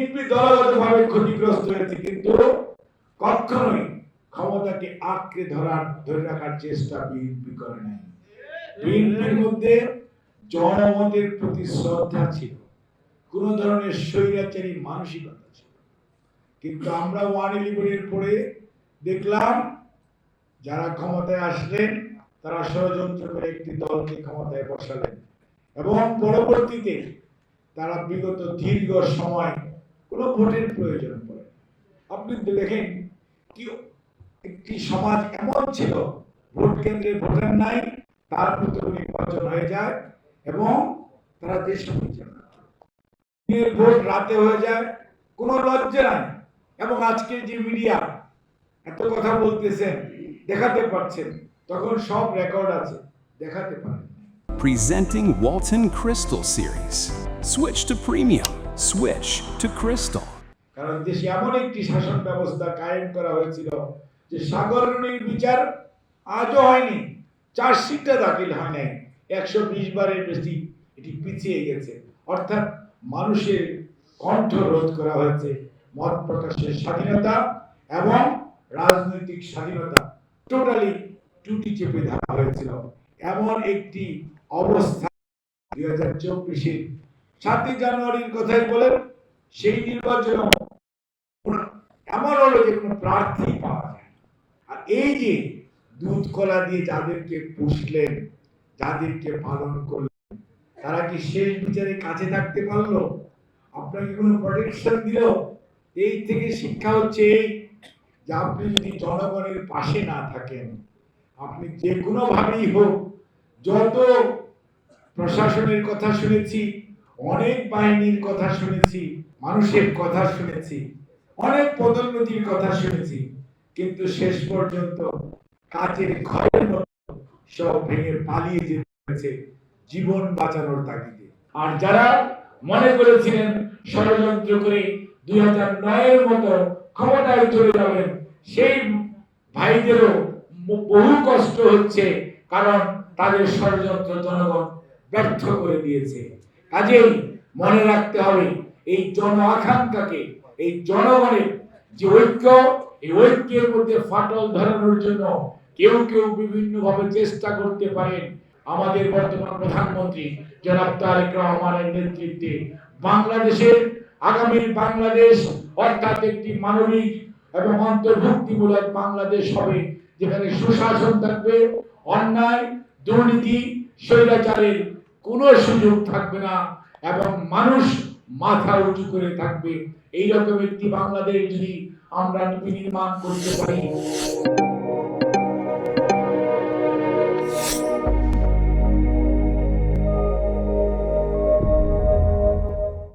BNP দলগতভাবে ক্ষতিগ্রস্ত হয়েছে, কিন্তু কখনোই ক্ষমতাকে আঁকড়ে ধরে রাখার চেষ্টা বিএনপি করে নাই। বিএনপির মধ্যে জনমতের প্রতি শ্রদ্ধা ছিল, কোন ধরনের স্বৈরাচারী মানসিকতা ছিল। কিন্তু আমরা 111-এর পরে দেখলাম যারা ক্ষমতায় আসলেন তারা ষড়যন্ত্র করে একটি দলকে ক্ষমতায় বসালেন, এবং পরবর্তীতে তারা বিগত দীর্ঘ সময় কোনো ভোটের প্রয়োজন পড়ে। আপনি দেখেন কি একটি সমাজ এমন ছিল, ভোট কেন্দ্রে ভোটার নাই, তারপর নির্বাচন হয়ে যায় এবং তারা দেশ পরিচালনা করে। ভোট রাতে হয়ে যায়, কোনো লজ্জা নাই। এবং আজকে যে মিডিয়া এত কথা বলতেছেন, দেখাতে পারছেন, তখন সব রেকর্ড আছে, দেখাতে পারেন। Presenting Walton Crystal Series. Switch to premium. Switch to Crystal. কারণ দেশে এমন একটি শাসন ব্যবস্থা কায়েম করা হয়েছিল যে সাগরণীর বিচার আজও হয়নি, চার্জশিটটা দাখিল হয় নাই, 120 বারের বেশি এটি পিছিয়ে গেছে। অর্থাৎ মানুষের কণ্ঠ রোধ করা হয়েছে, মত প্রকাশের স্বাধীনতা এবং রাজনৈতিক স্বাধীনতা টোটালি টুটি চেপে ধরা হয়েছিল। এমন একটি অবস্থা 2024-এর 7 জানুয়ারির কথাই বলেন, সেই নির্বাচন এমন হলো যে কোনো প্রার্থী পাওয়া যায়। আর এই যে দুধ কলা দিয়ে যাদেরকে পুষলেন, যাদেরকে পালন করলেন, তারা কি শেষ বিচারে কাছে থাকতে পারলো? আপনাকে কোনো প্রোটেকশন দিল? এই থেকে শিক্ষা হচ্ছে এই যে আপনি যদি জনগণের পাশে না থাকেন, আপনি যে কোনো ভাবেই হোক, যত প্রশাসনের কথা শুনেছি, অনেক বাহিনীর কথা শুনেছি, মানুষের কথা শুনেছি, অনেক পদোন্নতির কথা শুনেছি, কিন্তু শেষ পর্যন্ত কাচের ঘরের মতো সব ভেঙে পালিয়ে যেতে হয়েছে জীবন বাঁচানোর তাগিদে। আর যারা মনে করেছিলেন ষড়যন্ত্র করে 2009-এর মতো ক্ষমতায় চলে যাবেন, সেই ভাইদেরও বহু কষ্ট হচ্ছে, কারণ তাদের ষড়যন্ত্র জনগণ ব্যর্থ করে দিয়েছে। কাজেই মনে রাখতে হবে, এই জন আকাঙ্ক্ষাকে, এই জনগণের যে ঐক্য, এই ঐক্যের মধ্যে ফাটল ধরানোর জন্য কেউ কেউ বিভিন্ন ভাবে চেষ্টা করতে পারেন। আমাদের বর্তমান প্রধানমন্ত্রী জনাব তারেক রহমানের নেতৃত্বে বাংলাদেশের আগামী বাংলাদেশ অর্থাৎ একটি মানবিক এবং অন্তর্ভুক্তিমূলক বাংলাদেশ হবে, যেখানে সুশাসন থাকবে, অন্যায়, দুর্নীতি, স্বৈরাচারের কোনো সুযোগ থাকবে না, এবং মানুষ মাথা উঁচু করে থাকবে। এইরকম একটি বাংলাদেশ যদি আমরা নির্মাণ করতে পারি,